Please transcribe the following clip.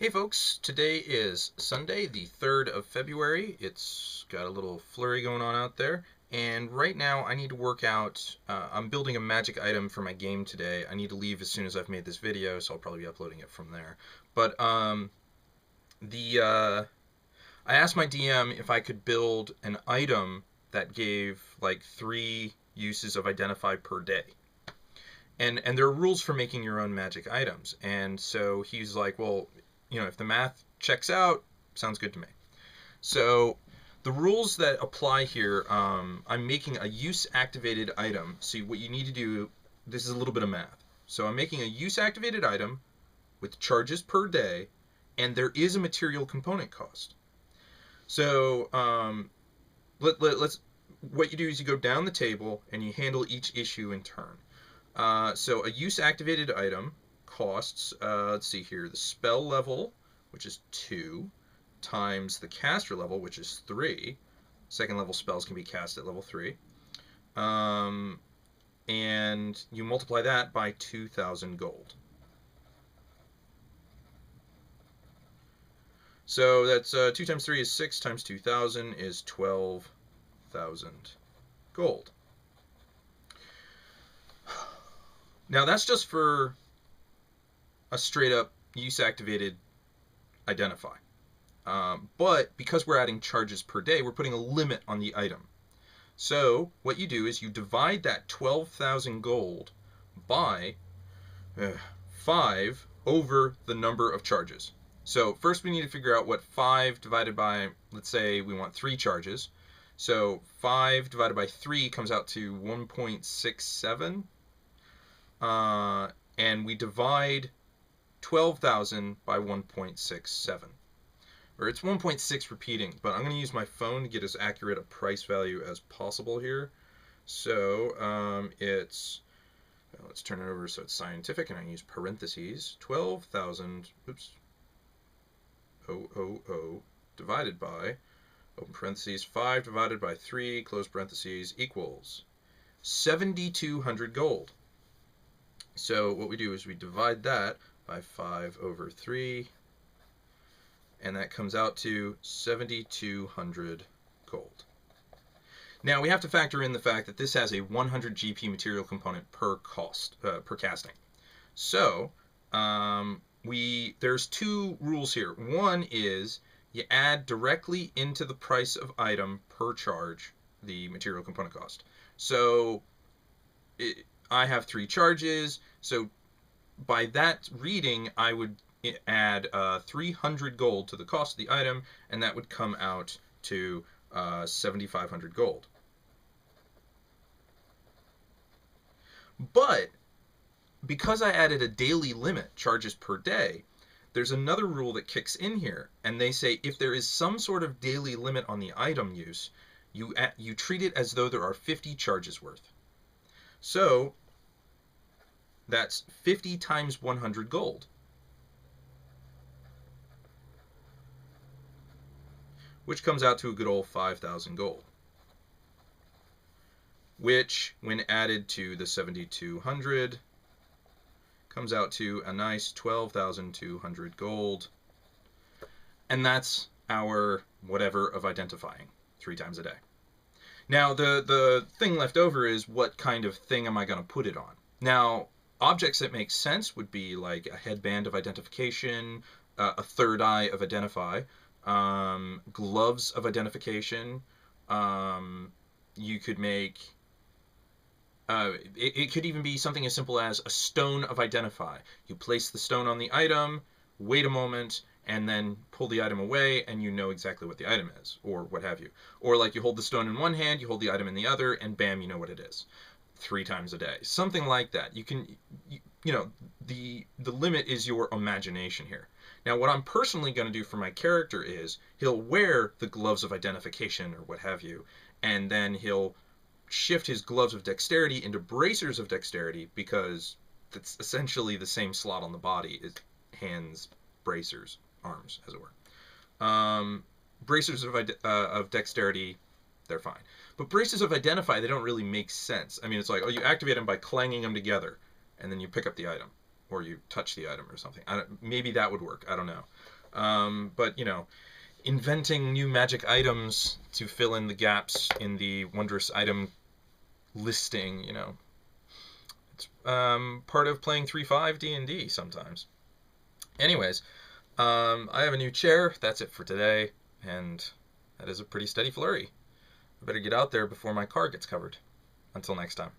Hey folks, today is Sunday, the 3rd of February. It's got a little flurry going on out there, and right now I need to work out. I'm building a magic item for my game today. I need to leave as soon as I've made this video, so I'll probably be uploading it from there. But the I asked my DM if I could build an item that gave like 3 uses of Identify per day. And there are rules for making your own magic items. And so he's like, well, if the math checks out, sounds good to me. So the rules that apply here, I'm making a use activated item. See, what you need to do, this is a little bit of math. So I'm making a use activated item with charges per day, and there is a material component cost. So let's what you do is you go down the table and you handle each issue in turn. So a use activated item costs, let's see here, the spell level, which is 2, times the caster level, which is 3. Second level spells can be cast at level 3. And you multiply that by 2,000 gold. So that's 2 times 3 is 6, times 2,000 is 12,000 gold. Now that's just for a straight up use activated Identify. But because we're adding charges per day, we're putting a limit on the item. So what you do is you divide that 12,000 gold by 5 over the number of charges. So first we need to figure out what 5 divided by, let's say we want 3 charges. So 5 divided by 3 comes out to 1.67. And we divide 12,000 by 1.67. Or it's 1.6 repeating, but I'm going to use my phone to get as accurate a price value as possible here. So let's turn it over so it's scientific, and I use parentheses. 12,000, oops, 000 divided by, open parentheses, 5 divided by 3, close parentheses, equals 7,200 gold. So what we do is we divide that by 5 over 3, and that comes out to 7,200 gold. Now we have to factor in the fact that this has a 100 GP material component per casting. So there's 2 rules here. One is you add directly into the price of item per charge the material component cost. So I have 3 charges, so by that reading I would add 300 gold to the cost of the item, and that would come out to 7,500 gold. But because I added a daily limit, charges per day, there's another rule that kicks in here, and they say if there is some sort of daily limit on the item use, you treat it as though there are 50 charges worth. So that's 50 times 100 gold, which comes out to a good old 5,000 gold, which when added to the 7,200 comes out to a nice 12,200 gold. And that's our whatever of identifying 3 times a day. Now the thing left over is what kind of thing am I going to put it on? Now objects that make sense would be like a headband of identification, a third eye of Identify, gloves of identification. You could make it could even be something as simple as a stone of Identify. You place the stone on the item, wait a moment, and then pull the item away, and you know exactly what the item is, or what have you. Or like you hold the stone in one hand, you hold the item in the other, and bam, you know what it is. 3 times a day, something like that. You can, the limit is your imagination here. Now what I'm personally going to do for my character is he'll wear the gloves of identification or what have you, and then he'll shift his gloves of dexterity into bracers of dexterity, because that's essentially the same slot on the body is hands, bracers, arms, as it were. Bracers of dexterity, they're fine. But bracers of Identify, they don't really make sense. I mean, it's like, oh, you activate them by clanging them together, and then you pick up the item, or you touch the item or something. Maybe that would work. I don't know. But, inventing new magic items to fill in the gaps in the wondrous item listing, it's part of playing 3.5 D&D sometimes. Anyways, I have a new chair. That's it for today, and that is a pretty steady flurry. I better get out there before my car gets covered. Until next time.